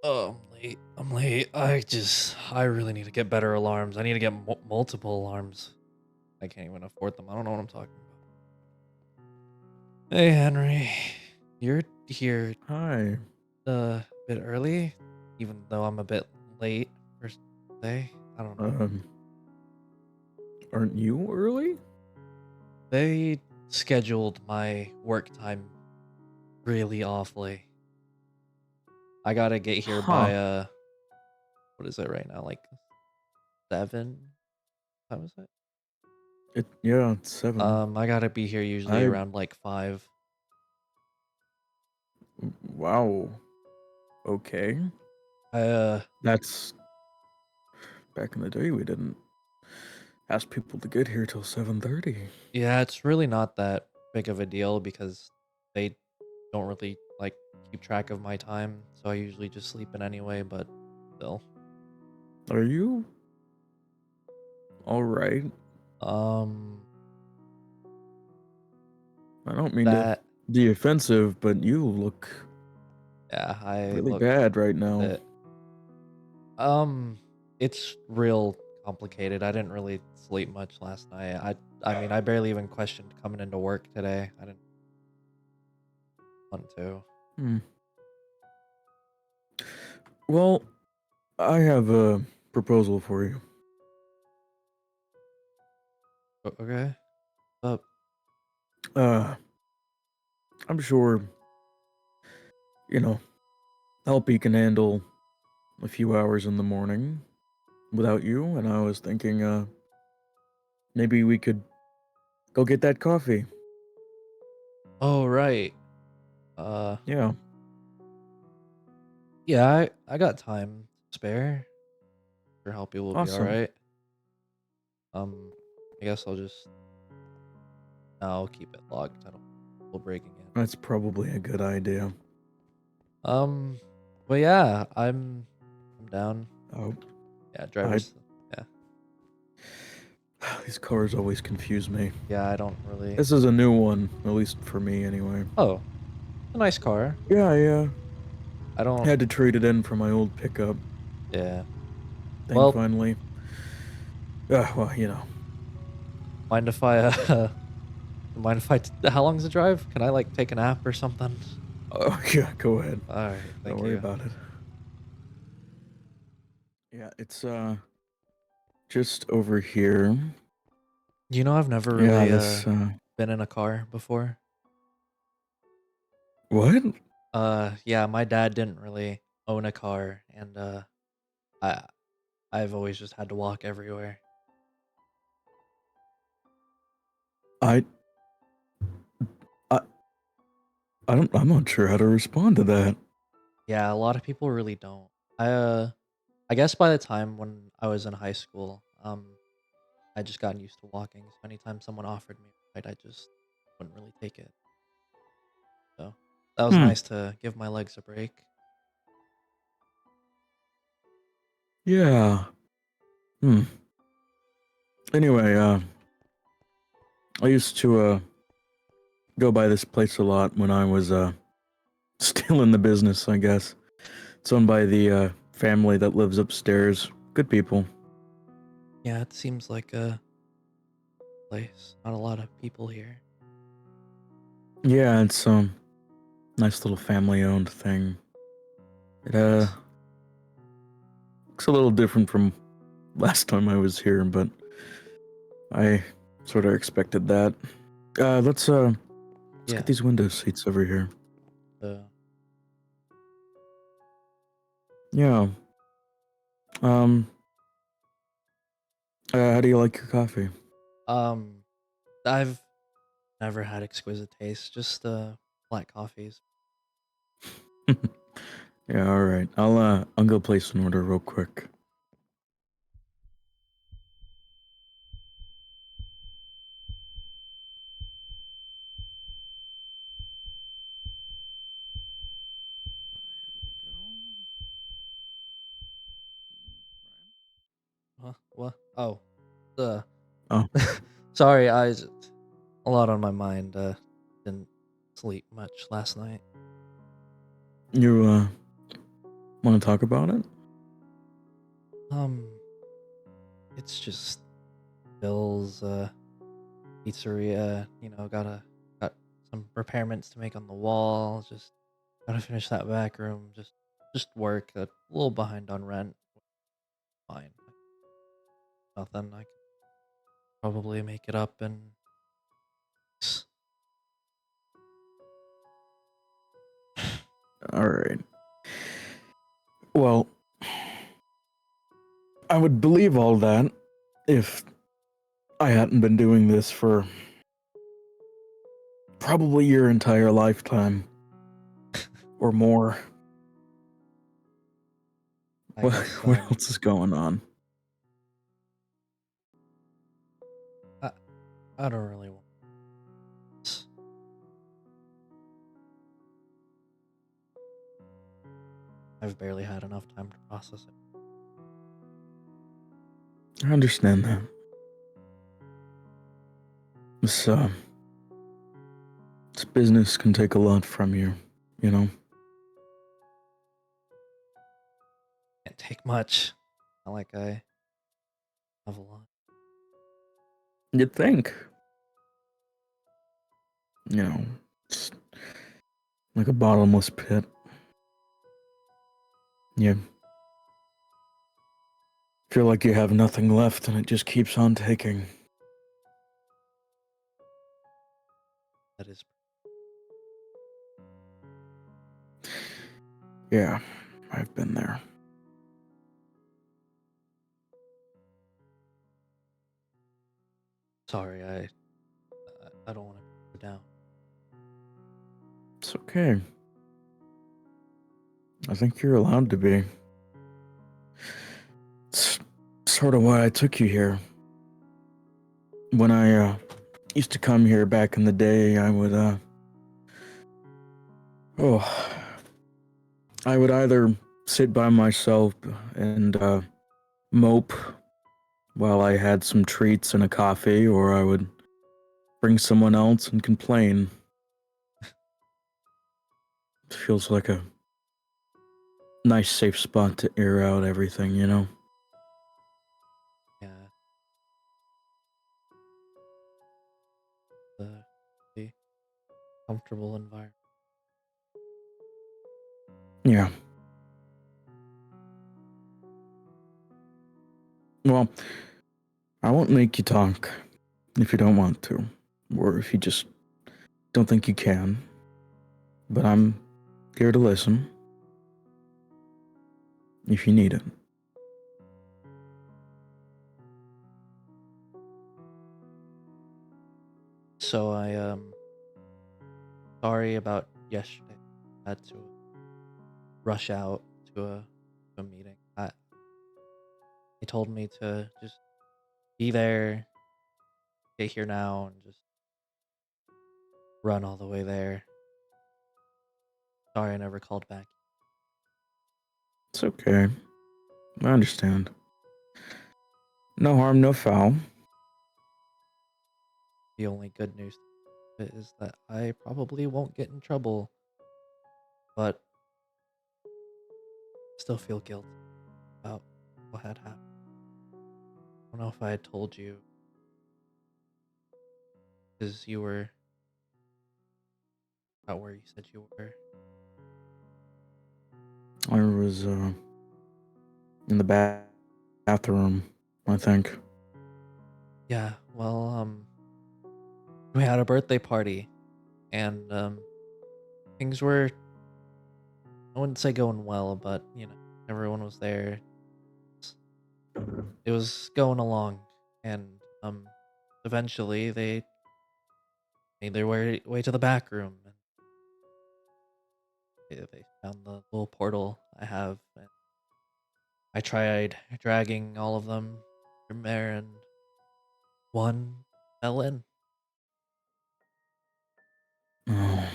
Oh, I'm late. I'm late. I really need to get better alarms. I need to get multiple alarms. I can't even afford them. I don't know what I'm talking about. Hey, Henry. You're here Hi. a bit early, even though I'm a bit late for day. I don't know. Um, aren't you early? They scheduled my work time really awfully. I gotta get here Huh. by what is it right now? Like 7? How is it? Yeah, it's 7. I gotta be here usually I around like 5. wow. Okay. I That's back in the day we didn't ask people to get here till 7:30. Yeah, it's really not that big of a deal because they don't really like keep track of my time, so I usually just sleep in anyway, but still. Are you all right? Um I don't mean to that be offensive, but you look yeah, I really look bad right a now. bit um it's real complicated. I didn't really sleep much last night. I mean, I barely even questioned coming into work today. I didn't want to. Hmm. Well, I have a proposal for you. Okay. Up. Uh, I'm sure, you know, LP can handle a few hours in the morning without you, and I was thinking, maybe we could go get that coffee. Oh, right. Uh Yeah, yeah, I got time to spare. Sure help you will be all awesome. right. I guess I'll keep it locked. I don't people breaking in. That's probably a good idea. Um, but yeah, I'm down. Oh, Yeah, I drivers. Yeah, these cars always confuse me. yeah. I don't really. This is a new one, at least for me anyway. Oh, a nice car. Yeah, I don't. had to trade it in for my old pickup Yeah. thing Well, finally. Well, you know. mind if I mind if how long's the drive? Can I like take a nap or something? Oh, yeah, go ahead. All right, Don't thank worry you. about it. Yeah, it's just over here. You know, I've never Yeah, really this been in a car before. what? Yeah, my dad didn't really own a car, and I I've always just had to walk everywhere. I I I'm not sure how to respond to that. Yeah, a lot of people really don't. I guess by the time when I was in high school, I just gotten used to walking. So anytime someone offered me a ride, I just wouldn't really take it. So that was Hmm. nice to give my legs a break. Yeah. Hmm. Anyway, I used to go by this place a lot when I was still in the business, I guess. It's owned by the family that lives upstairs. Good people. Yeah, it seems like a place. Not a lot of people here. Yeah, it's nice little family owned thing. It Nice. looks a little different from last time I was here, but I sort of expected that. Let's get Yeah. these window seats over here. Uh, Yeah. Um how do you like your coffee? um, I've never had exquisite taste. Just black coffees. Yeah, all right. I'll go place an order real quick. Here we Huh? What? Oh, uh, go. Oh, sorry. A lot on my mind. Didn't sleep much last night. you Want to talk about it? Um, it's just bills, pizzeria, got some repairments to make on the wall, just gotta finish that back room, just work, a little behind on rent. Fine. Nothing. I could probably make it up in All right. Well, I would believe all that if I hadn't been doing this for probably your entire lifetime or more. I What, guess what else is going on? I, I don't really want this. I've barely had enough time to process it. I understand that. This, uh, this business can take a lot from you, you know? Can't take much. Not like I have a lot. You'd think, you know, it's like a bottomless pit. You feel like you have nothing left and it just keeps on taking. That is Yeah, I've been there. sorry. I don't want to put you down. It's okay. I think you're allowed to be. It's sort of why I took you here. When I used to come here back in the day, oh, I would either sit by myself and mope while I had some treats and a coffee, or I would bring someone else and complain. It feels like a nice, safe spot to air out everything, you know? Yeah. The comfortable environment. Yeah. Well, I won't make you talk if you don't want to, or if you just don't think you can. But I'm here to listen if you need it. So sorry about yesterday. I had to rush out to a meeting. He told me to just be there, get here now, and just run all the way there. Sorry I never called back. It's okay. I understand. No harm, no foul. The only good news is that I probably won't get in trouble, but still feel guilty about what had happened. I don't know if I had told you because you were about where you said you were. I was in the bathroom, I think. Yeah, well, we had a birthday party and things were, I wouldn't say going well, but everyone was there. It was going along, and eventually they made their way to the back room, and they found the little portal I have, and I tried dragging all of them from there, and one fell in. Oh,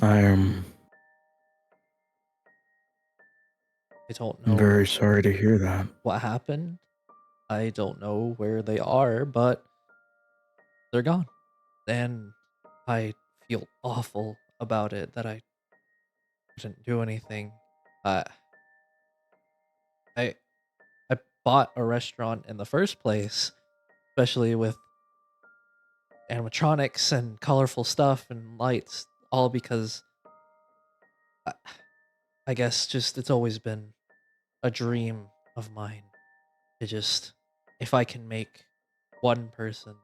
I am I don't very know sorry to hear that. what happened. I don't know where they are, but they're gone. And I feel awful about it that I didn't do anything. Uh, I I bought a restaurant in the first place, especially with animatronics and colorful stuff and lights, all because I, I guess just it's always been a dream of mine to just if I can make one person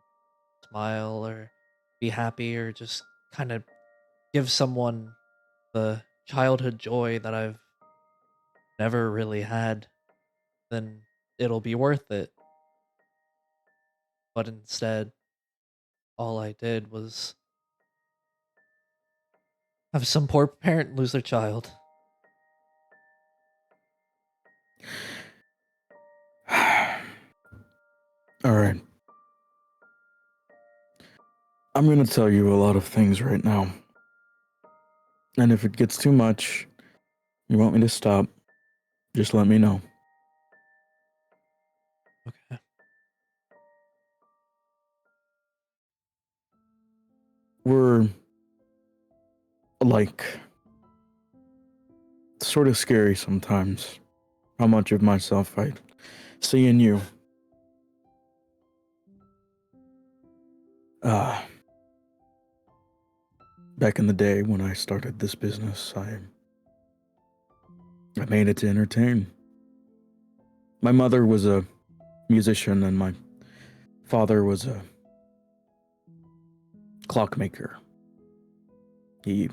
smile or be happy or just kind of give someone the childhood joy that I've never really had, then it'll be worth it. But instead, all I did was have some poor parent lose their child. All right. I'm going to tell you a lot of things right now. And if it gets too much, you want me to stop, just let me know. Okay. We're like sort of scary sometimes how much of myself I see in you. Uh, Back in the day when I started this business, I made it to entertain. My mother was a musician and my father was a clockmaker. He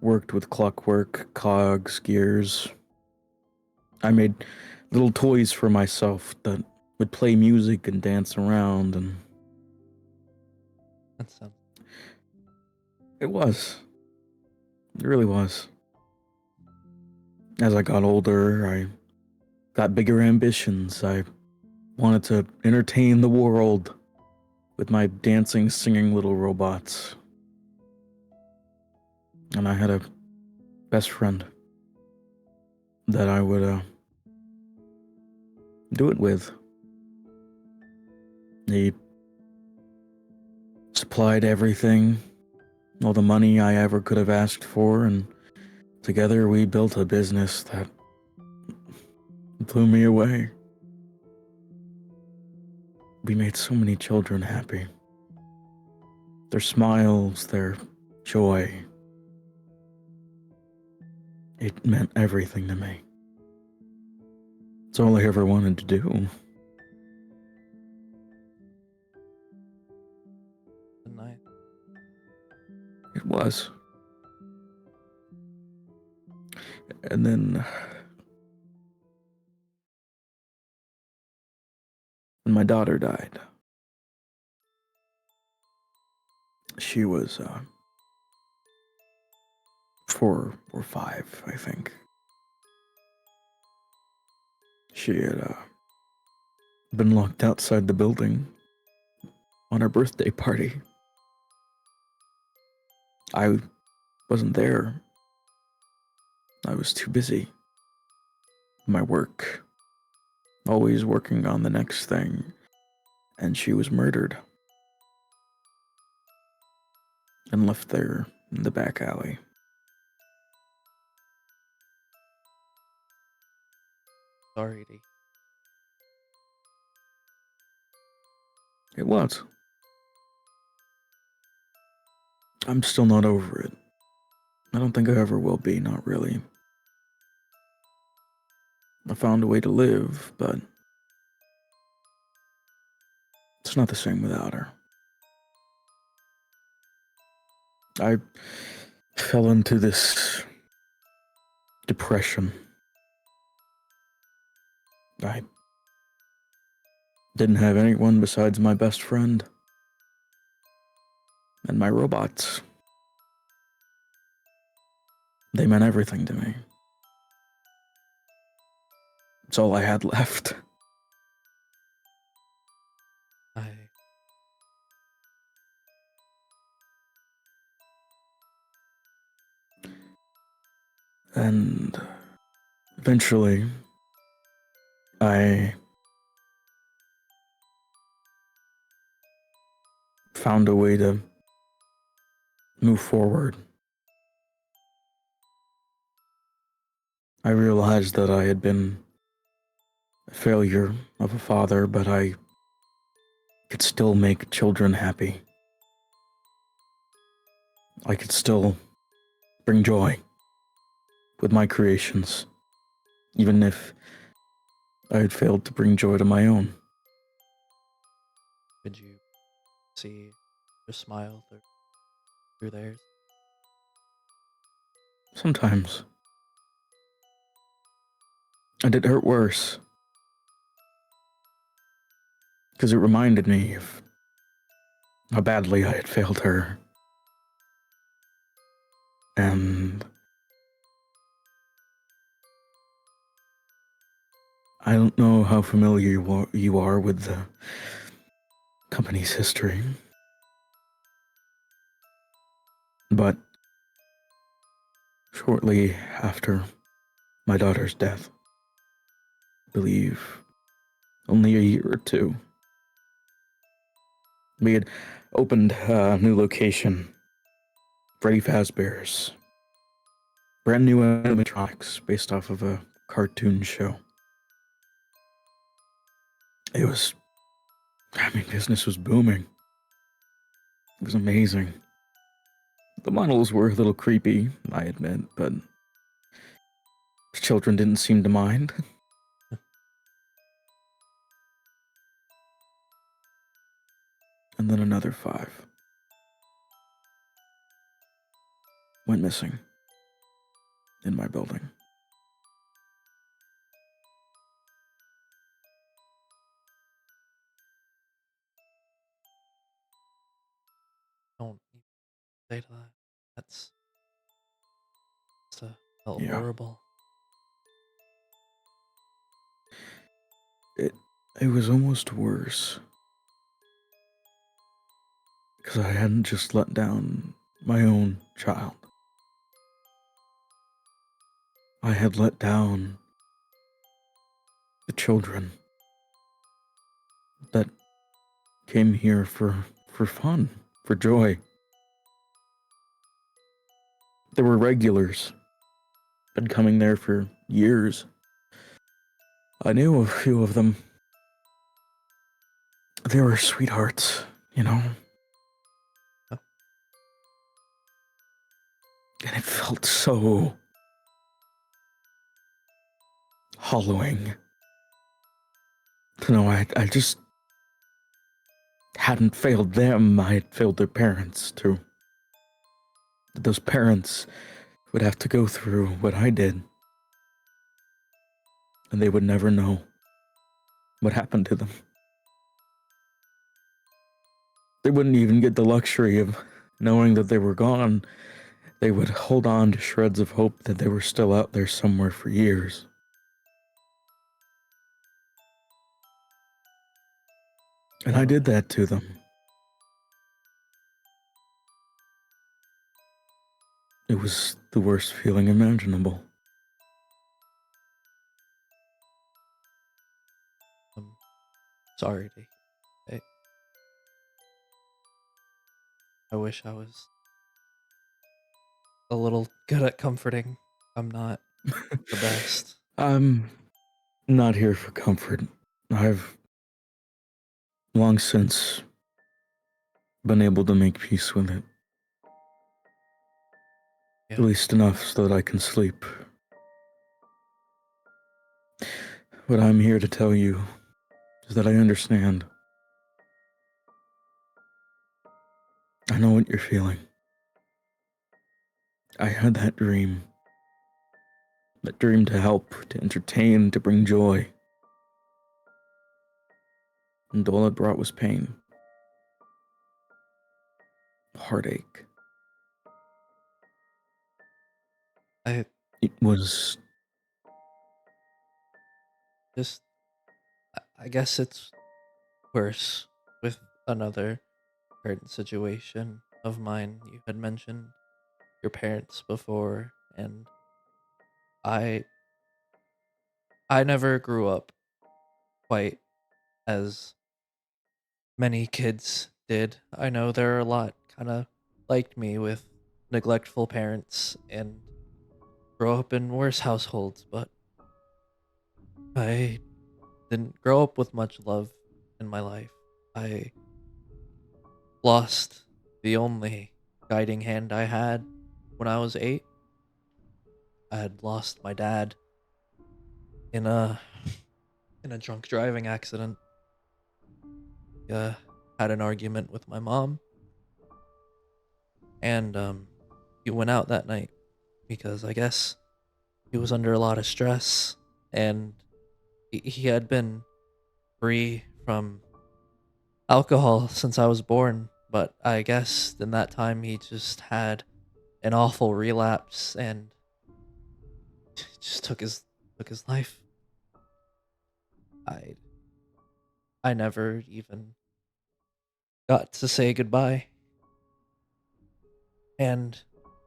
worked with clockwork, cogs, gears. I made little toys for myself that would play music and dance around, and That sounds it was. It really was. As I got older, I got bigger ambitions. I wanted to entertain the world with my dancing, singing little robots. And I had a best friend that I would do it with. He supplied everything, all the money I ever could have asked for, and together we built a business that blew me away. We made so many children happy. Their smiles, their joy. It meant everything to me. It's all I ever wanted to do. nice. It was. And then when my daughter died, she was 4 or 5, I think. She had been locked outside the building on her birthday party. I wasn't there. I was too busy. My work, always working on the next thing, and she was murdered and left there in the back alley. Sorry to It was. I'm still not over it. I don't think I ever will be, not really. I found a way to live, but it's not the same without her. I fell into this depression. I didn't have anyone besides my best friend and my robots. They meant everything to me. It's all I had left. I And eventually, I found a way to move forward. I realized that I had been a failure of a father, but I could still make children happy. I could still bring joy with my creations, even if I had failed to bring joy to my own. Could you see your smile through theirs? Sometimes. And it hurt worse, because it reminded me of how badly I had failed her. And I don't know how familiar you are with the company's history, but shortly after my daughter's death, I believe only a year or two, we had opened a new location, Freddy Fazbear's, brand new animatronics based off of a cartoon show. It was, business was booming. It was amazing. The models were a little creepy, I admit, but the children didn't seem to mind. And then another 5 went missing in my building. Don't even say that. That's felt Yeah, horrible. it it was almost worse because I hadn't just let down my own child. I had let down the children that came here for fun, for joy. There were regulars, been coming there for years. I knew a few of them. They were sweethearts, you know? Huh. And it felt so hollowing to know I just hadn't failed them, I had failed their parents too. That those parents would have to go through what I did, and they would never know what happened to them. They wouldn't even get the luxury of knowing that they were gone. They would hold on to shreds of hope that they were still out there somewhere for years. And I Oh, did that to them. It was the worst feeling imaginable. I'm sorry to hear. I wish I was a little good at comforting. I'm not the best. I'm not here for comfort. I've long since been able to make peace with it. At Yeah. least enough so that I can sleep. What I'm here to tell you is that I understand. I know what you're feeling. I had that dream. That dream to help, to entertain, to bring joy. And all it brought was pain. Heartache. I It was. just I guess it's worse with another current situation of mine. You had mentioned your parents before, and I I never grew up quite as many kids did. I know there are a lot kind of like me with neglectful parents and grow up in worse households, but I didn't grow up with much love in my life. I lost the only guiding hand I had when I was 8. I had lost my dad in a drunk driving accident. Uh, had an argument with my mom, and he went out that night because I guess he was under a lot of stress, and he had been free from alcohol since I was born, but I guess in that time he just had an awful relapse and just took his life. I I never even got to say goodbye. And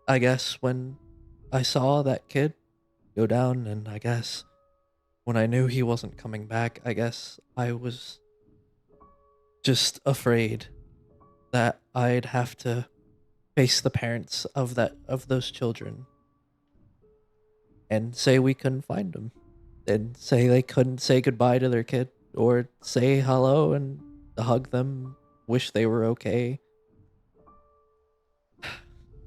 I guess when I saw that kid go down, and I guess when I knew he wasn't coming back, I guess I was just afraid that I'd have to face the parents of those children and say we couldn't find them, and say they couldn't say goodbye to their kid or say hello and hug them, wish they were okay.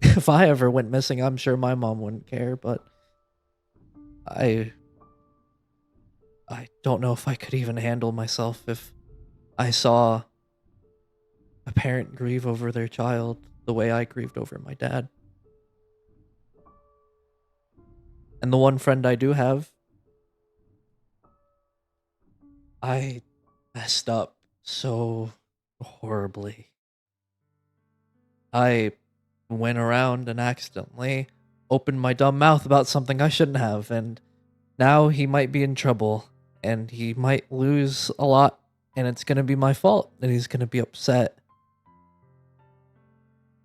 If I ever went missing, I'm sure my mom wouldn't care, but I I don't know if I could even handle myself if I saw a parent grieve over their child the way I grieved over my dad. And the one friend I do have, I messed up so horribly. I went around and accidentally opened my dumb mouth about something I shouldn't have, and now he might be in trouble, and he might lose a lot, and it's gonna be my fault, and he's gonna be upset,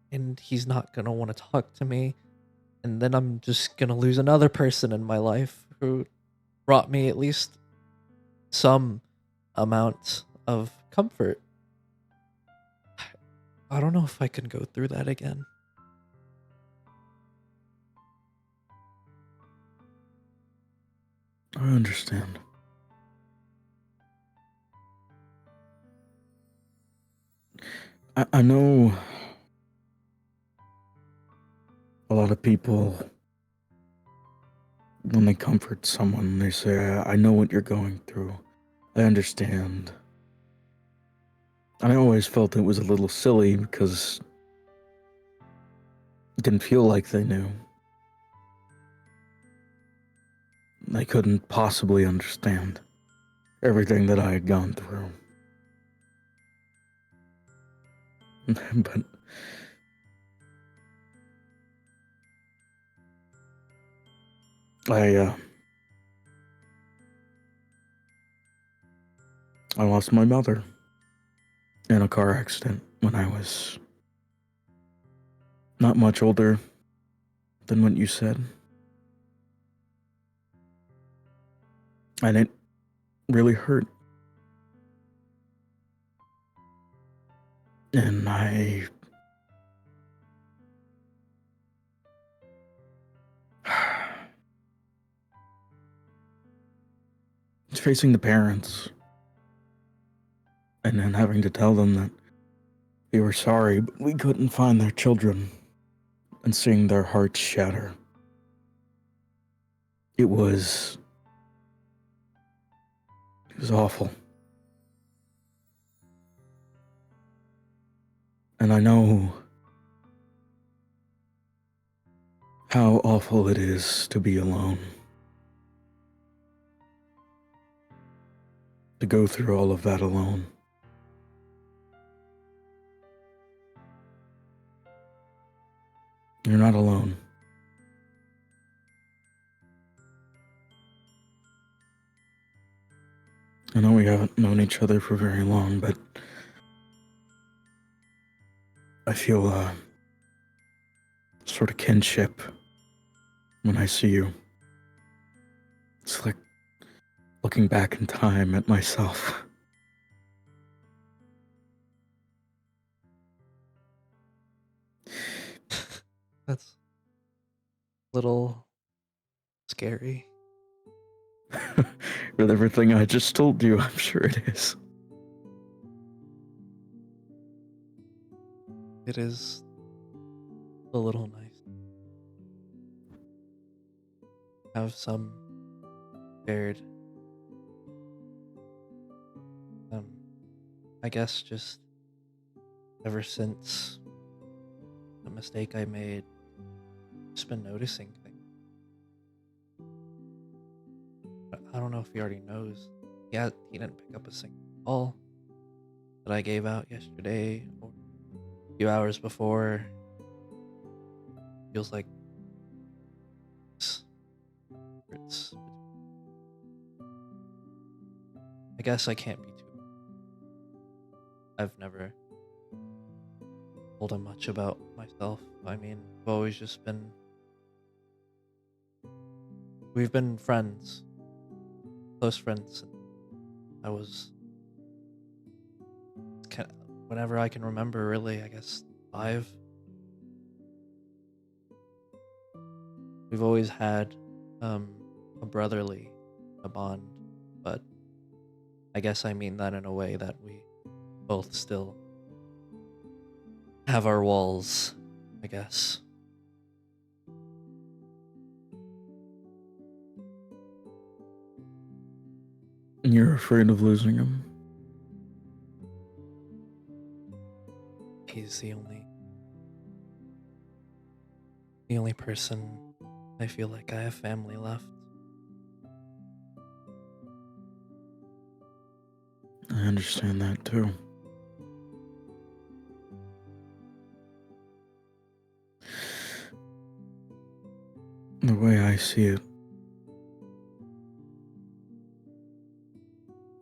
and he's not gonna want to talk to me, and then I'm just gonna lose another person in my life who brought me at least some amount of comfort. I don't know if I can go through that again. I understand. I know a lot of people, when they comfort someone, they say, I know what you're going through. I understand. And I always felt it was a little silly because it didn't feel like they knew. They couldn't possibly understand everything that I had gone through. But I, uh, I lost my mother in a car accident when I was not much older than what you said. And it really hurt. And I was facing the parents and then having to tell them that we were sorry, but we couldn't find their children, and seeing their hearts shatter. It was awful. And I know how awful it is to be alone. To go through all of that alone. You're not alone. I know we haven't known each other for very long, but I feel a sort of kinship when I see you. It's like looking back in time at myself. That's a little scary. With everything I just told you, I'm sure it is. It is a little nice. Have some shared, um, I guess just ever since the mistake I made, just been noticing things. I don't know if he already knows. He didn't pick up a single call that I gave out yesterday or a few hours before. Feels like it's I guess I can't be too. I've never told him much about myself. I mean, we've been friends, close friends. Since I was whenever I can remember, really. I guess 5. We've always had a brotherly a bond, but I guess I mean that in a way that we both still have our walls, I guess. And you're afraid of losing him? He's the only person I feel like I have family left. I understand that too. The way I see it,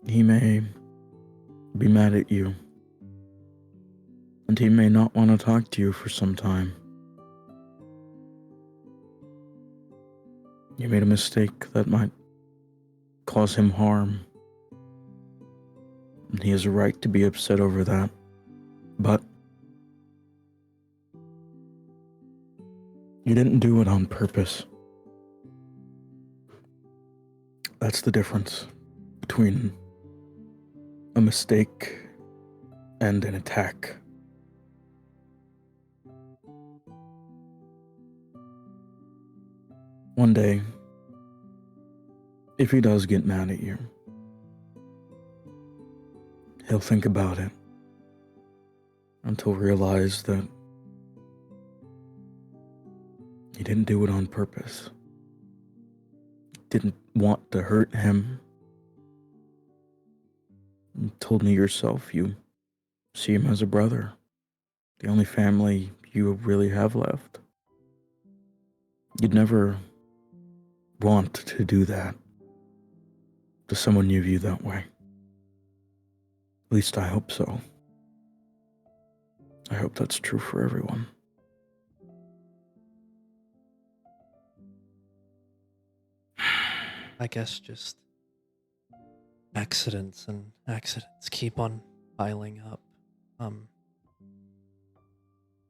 he may be mad at you, and he may not want to talk to you for some time. You made a mistake that might cause him harm, and he has a right to be upset over that. But you didn't do it on purpose. That's the difference between a mistake and an attack. One day, if he does get mad at you, he'll think about it and he'll realize that you didn't do it on purpose. Didn't want to hurt him. You told me yourself you see him as a brother, the only family you really have left. You'd never want to do that to someone you view that way. At least I hope so. I hope that's true for everyone. I guess just accidents keep on piling up.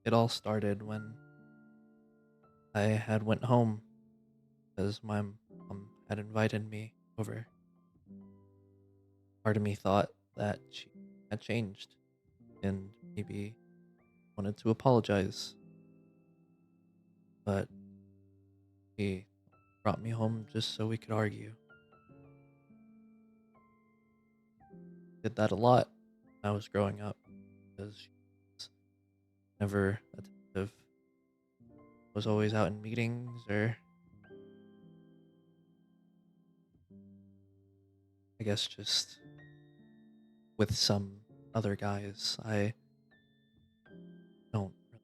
It all started when I had went home because my mom had invited me over. Part of me thought that she had changed and maybe wanted to apologize, but she brought me home just so we could argue. Did that a lot when I was growing up because she was never attentive. Was always out in meetings or I guess just with some other guys. I don't really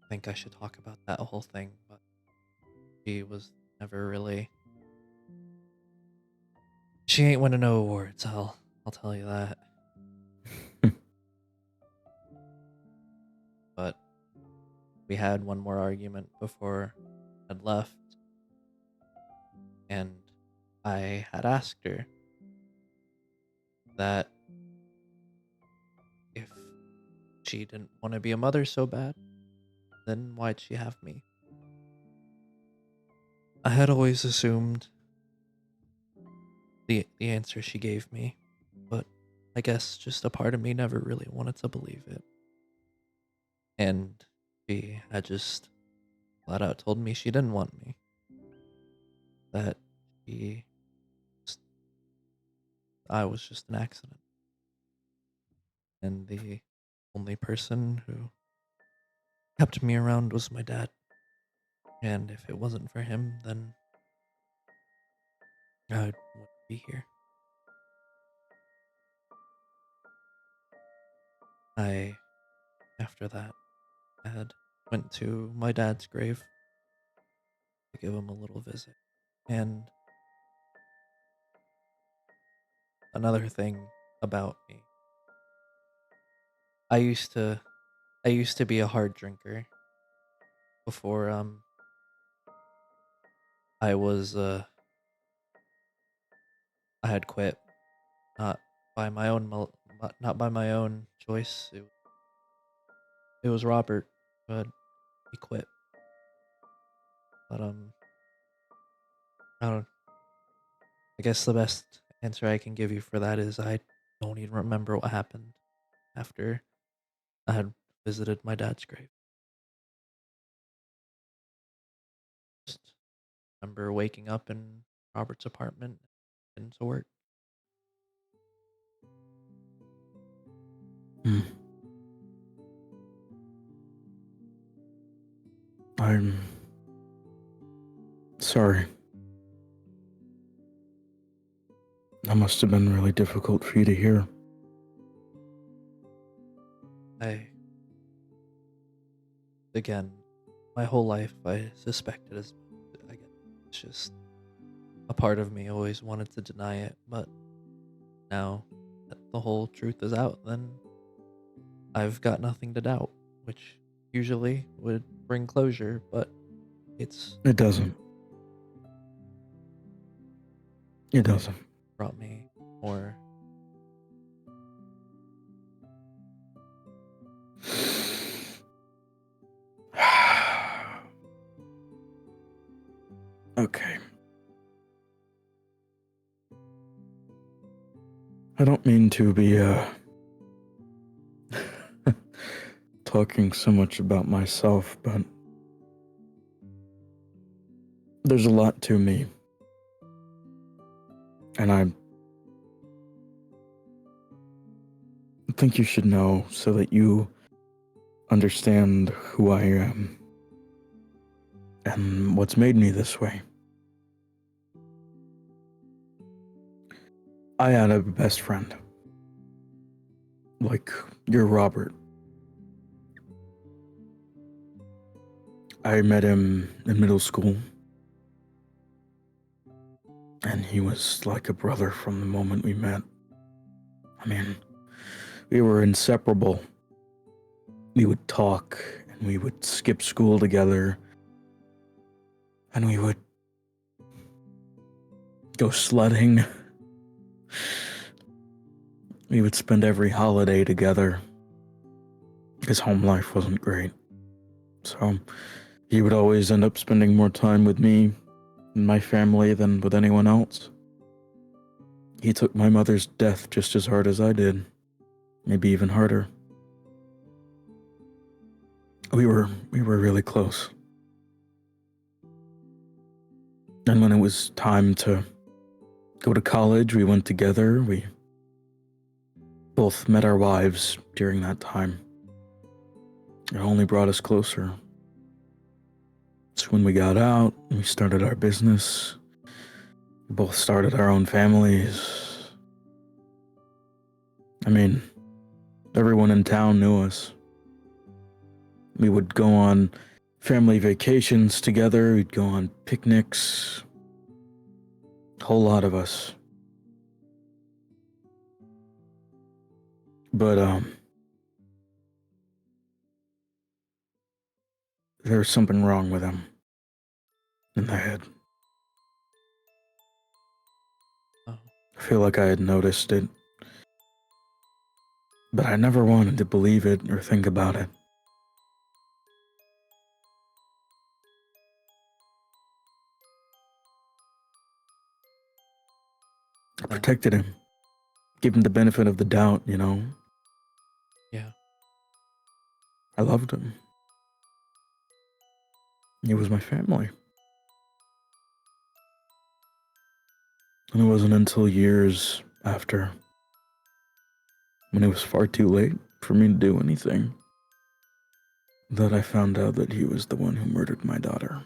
think I should talk about that whole thing, but she was never really. She ain't win no awards. I'll tell you that. But we had one more argument before I'd left, and I had asked her that if she didn't want to be a mother so bad, then why'd she have me? I had always assumed the answer she gave me, but I guess just a part of me never really wanted to believe it. And she had just flat out told me she didn't want me. That she I was just an accident. And the only person who kept me around was my dad. And if it wasn't for him, then I wouldn't be here. I, after that, had went to my dad's grave to give him a little visit. And another thing about me, I used to I used to be a hard drinker before I was I had quit, not by my own not by my own choice. It was Robert, but he quit. But I don't. I guess the best answer I can give you for that is I don't even remember what happened after I had visited my dad's grave. Just remember waking up in Robert's apartment and to work. Hmm. I'm sorry. That must have been really difficult for you to hear. I again, my whole life I suspected as I guess it's just a part of me always wanted to deny it, but now that the whole truth is out, then I've got nothing to doubt, which usually would bring closure, but it's It doesn't. It doesn't. brought me more. Okay. I don't mean to be, talking so much about myself, but there's a lot to me. And I think you should know so that you understand who I am and what's made me this way. I had a best friend, like your Robert. I met him in middle school, and he was like a brother from the moment we met. I mean, we were inseparable. We would talk, and we would skip school together, and we would go sledding. We would spend every holiday together. His home life wasn't great, so he would always end up spending more time with me and my family than with anyone else. He took my mother's death just as hard as I did, maybe even harder. We were really close. And when it was time to go to college, we went together. We both met our wives during that time. It only brought us closer. So when we got out, we started our business. We both started our own families. I mean, everyone in town knew us. We would go on family vacations together. We'd go on picnics. A whole lot of us. But, there was something wrong with him in the head. Oh, I feel like I had noticed it, but I never wanted to believe it or think about it. I And protected him, gave him the benefit of the doubt, you know? yeah, I loved him. He was my family. And it wasn't until years after, when it was far too late for me to do anything, that I found out that he was the one who murdered my daughter.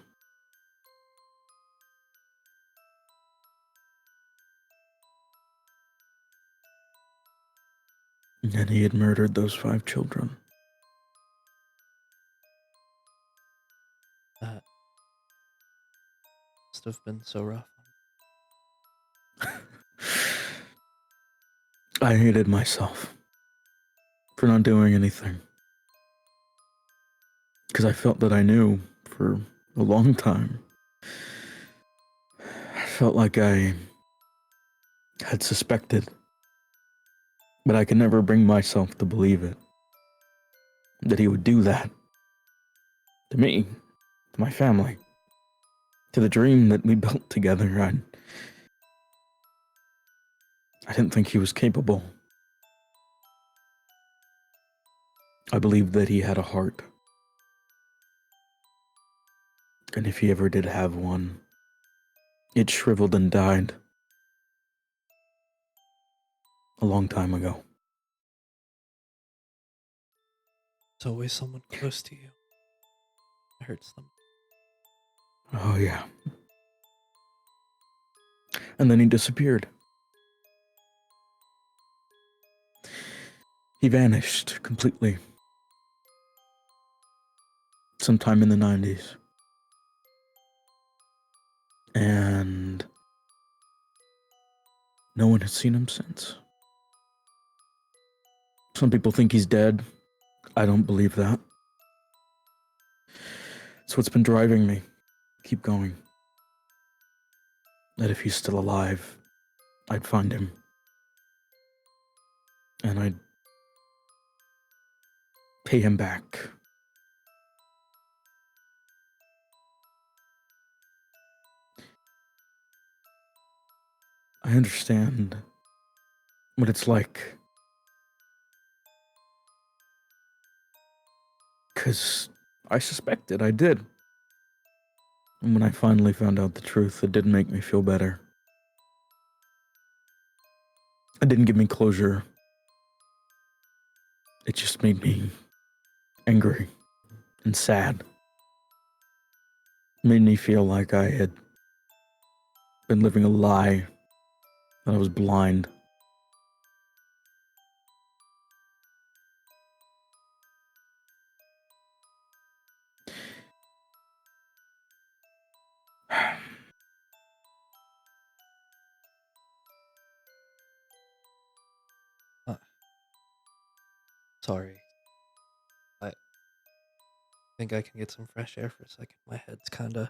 And he had murdered those 5 children. that must have been so rough. I hated myself for not doing anything. Because I felt that I knew for a long time. I felt like I had suspected, but I could never bring myself to believe it. That he would do that. To me, to my family, to the dream that we built together. I didn't think he was capable. I believed that he had a heart. And if he ever did have one, it shriveled and died a long time ago. It's always someone close to you. It hurts them. Oh, yeah. And then he disappeared. He vanished completely. Sometime in the 90s. And no one has seen him since. Some people think he's dead. I don't believe that. It's what's been driving me. Keep going. That if he's still alive, I'd find him. And I'd pay him back. I understand what it's like. 'Cause I suspected I did. And when I finally found out the truth, it didn't make me feel better. It didn't give me closure. It just made me angry and sad. It made me feel like I had been living a lie, that I was blind. Uh, sorry. I think I can get some fresh air for a second. My head's kind of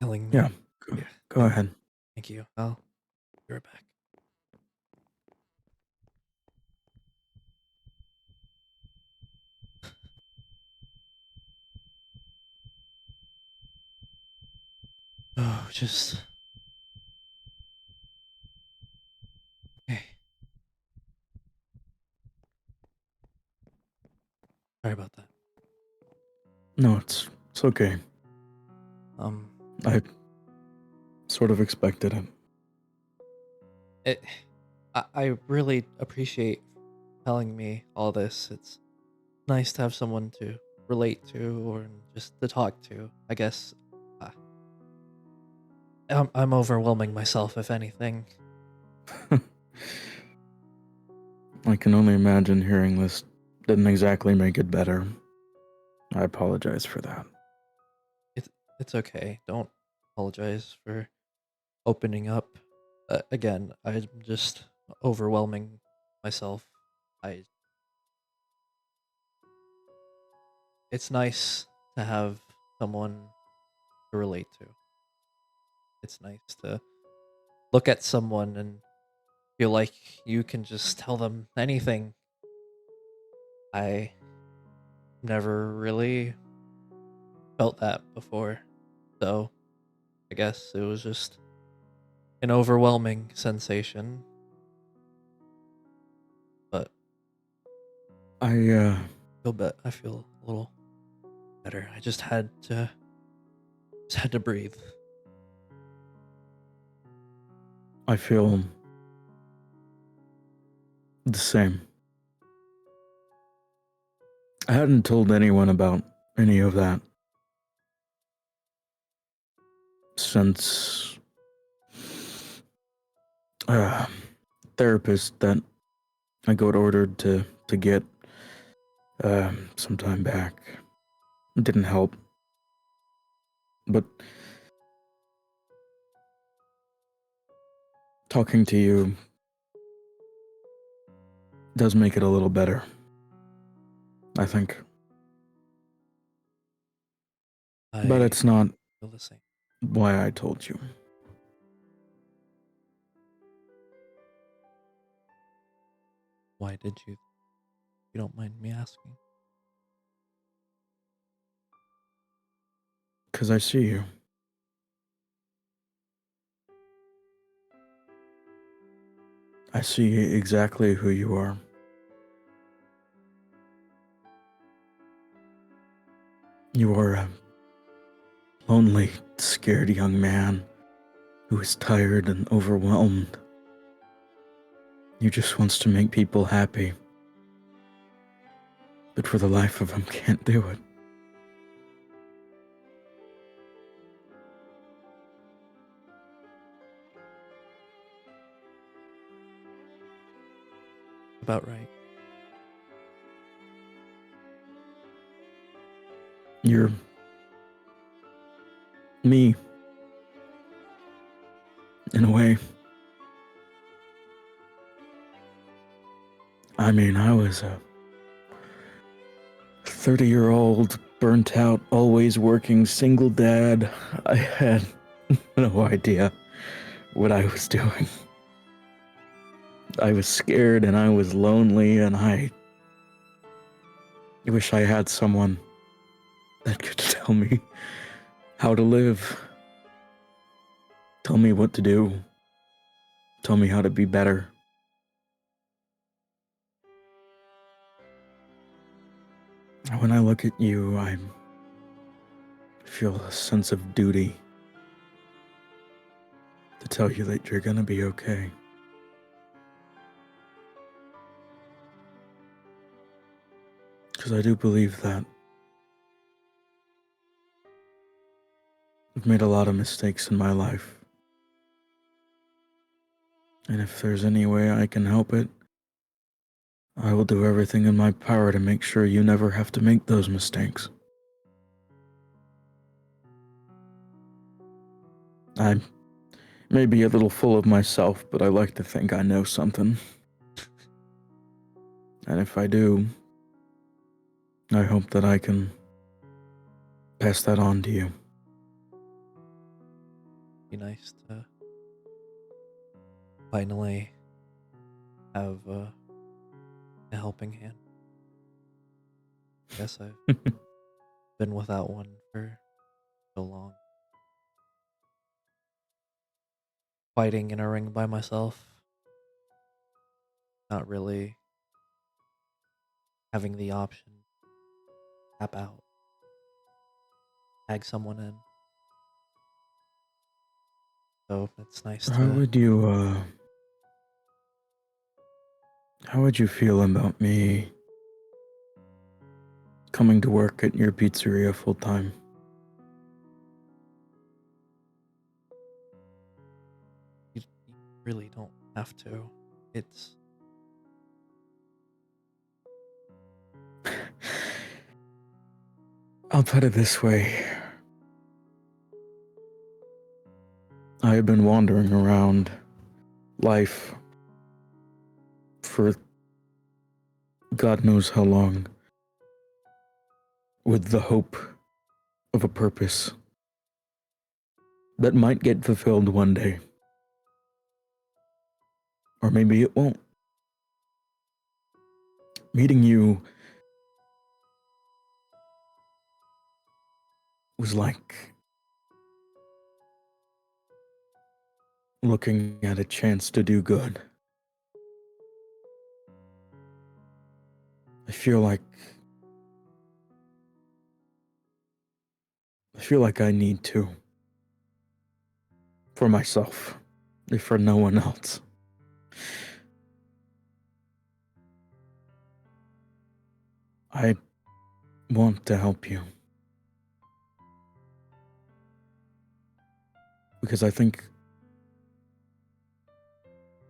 killing Yeah, me. Yeah, go ahead. thank you. I'll be right back. Oh, just okay. Sorry about that. No, it's okay. Um, I sort of expected it. it. I really appreciate telling me all this. It's nice to have someone to relate to or just to talk to. I guess uh, I'm overwhelming myself, if anything. I can only imagine hearing this didn't exactly make it better. I apologize for that. It's it's okay. Don't apologize for opening up. Again, I'm just overwhelming myself. I. It's nice to have someone to relate to. It's nice to look at someone and feel like you can just tell them anything. I never really felt that before. So I guess it was just an overwhelming sensation, but I I feel a little better. I just had to breathe. I feel the same. I hadn't told anyone about any of that since uh therapist that I got ordered to get some time back. It didn't help. But talking to you does make it a little better, I think. But I it's not feel the same. why I told you. Why did you? If you don't mind me asking. Because I see you. I see exactly who you are. You are a lonely, scared young man who is tired and overwhelmed. He just wants to make people happy, but for the life of him can't do it. About right. You're me, in a way. I mean, I was a 30-year-old, burnt out, always working single dad. I had no idea what I was doing. I was scared and I was lonely, and I wish I had someone that could tell me how to live, tell me what to do, tell me how to be better. When I look at you, I feel a sense of duty to tell you that you're gonna be okay. Because I do believe that I've made a lot of mistakes in my life. And if there's any way I can help it, I will do everything in my power to make sure you never have to make those mistakes. I may be a little full of myself, but I like to think I know something. And if I do, I hope that I can pass that on to you. Be nice to finally have a helping hand. Guess I've been without one for so long. Fighting in a ring by myself. Not really having the option to tap out, tag someone in. So it's nice How to would you, how would you feel about me coming to work at your pizzeria full time? you really don't have to. It's I'll put it this way. I have been wandering around life for God knows how long with the hope of a purpose that might get fulfilled one day. Or maybe it won't. Meeting you was like looking at a chance to do good. I feel like I need to for myself, if for no one else. I want to help you because I think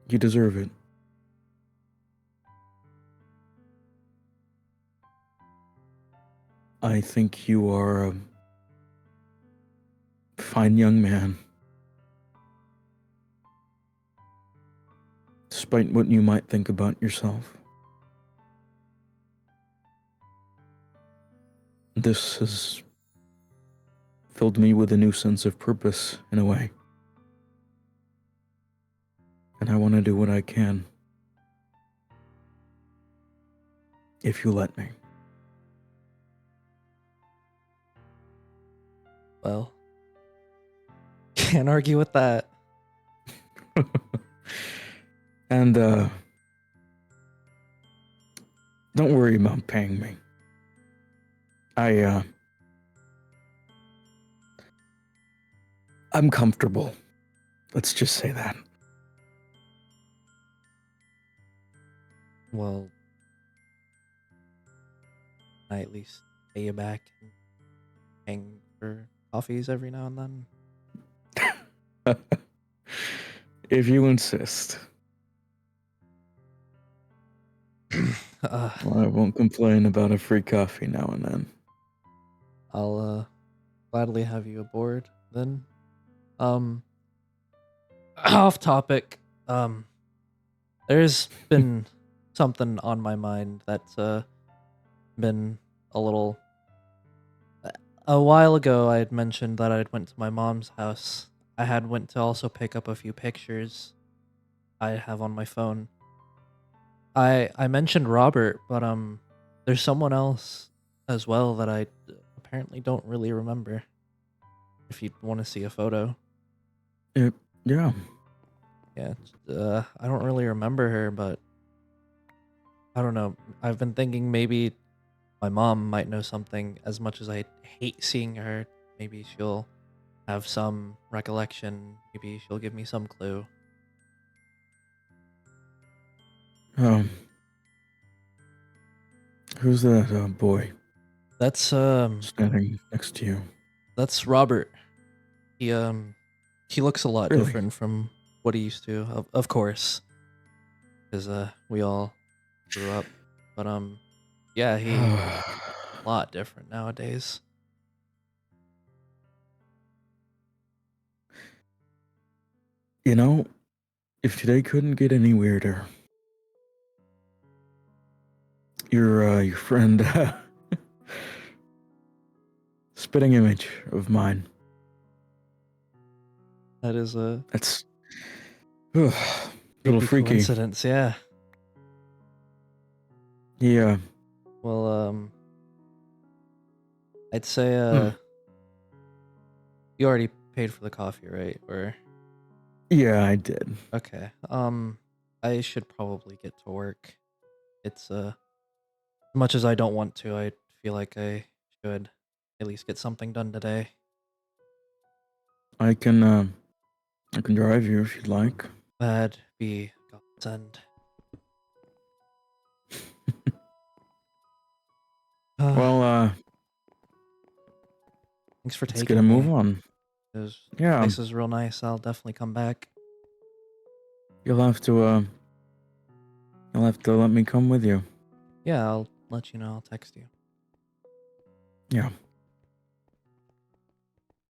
you deserve it. I think you are a fine young man, despite what you might think about yourself. This has filled me with a new sense of purpose, in a way. And I want to do what I can, if you let me. Well, can't argue with that. And, don't worry about paying me. I'm comfortable. Let's just say that. Well, I at least pay you back and hang for coffees every now and then. If you insist. uh, Well, I won't complain about a free coffee now and then. I'll gladly have you aboard then. Um, off topic. There's been something on my mind that's been a little. A while ago, I had mentioned that I went to my mom's house. I had went to also pick up a few pictures I have on my phone. I mentioned Robert, but there's someone else as well that I apparently don't really remember. If you want to see a photo, Yeah. yeah, I don't really remember her, but I don't know. I've been thinking maybe my mom might know something. As much as I hate seeing her, maybe she'll have some recollection. Maybe she'll give me some clue. Um, who's that boy That's standing next to you? that's Robert. He looks a lot Really? different from what he used to, of course, because we all grew up. But yeah, he a lot different nowadays. You know, if today couldn't get any weirder, your friend, spitting image of mine. That is a That's a little creepy freaky. coincidence. Yeah. Yeah. Well, I'd say Hmm. you already paid for the coffee, right? Or Yeah, I did. okay. I should probably get to work. It's as much as I don't want to, I feel like I should at least get something done today. I can drive you if you'd like. That'd be godsend. Uh, Well, thanks for let's get a taking move me. on. This Yeah, place is real nice. I'll definitely come back. you'll have to, let me come with you. Yeah, I'll let you know. I'll text you. Yeah.